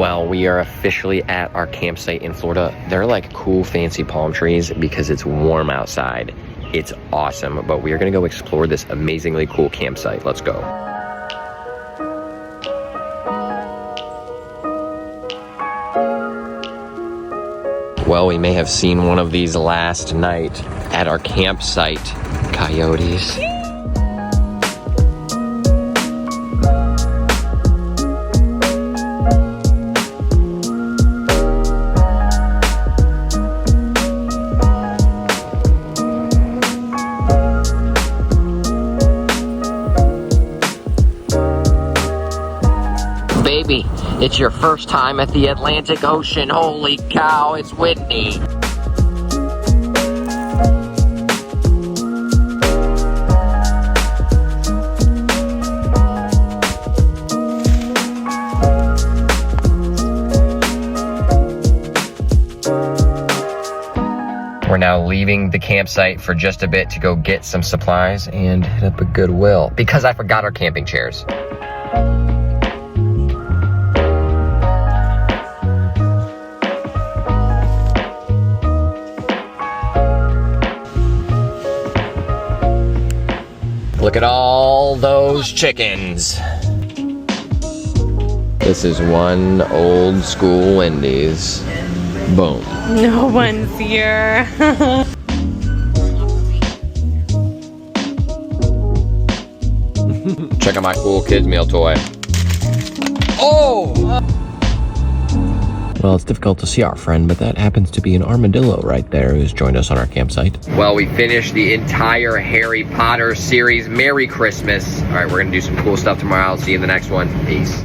Well, we are officially at our campsite in Florida. They're like cool, fancy palm trees because it's warm outside. It's awesome, but we are gonna go explore this amazingly cool campsite. Let's go. Well, we may have seen one of these last night at our campsite. Coyotes. Baby, it's your first time at the Atlantic Ocean. Holy cow, it's windy. We're now leaving the campsite for just a bit to go get some supplies and hit up a Goodwill because I forgot our camping chairs. Look at all those chickens. This is one old school Wendy's. Boom. No one's here. Check out my cool kids meal toy. Oh! Well, it's difficult to see our friend, but that happens to be an armadillo right there who's joined us on our campsite. Well, we finished the entire Harry Potter series. Merry Christmas. All right, we're gonna do some cool stuff tomorrow. I'll see you in the next one. Peace.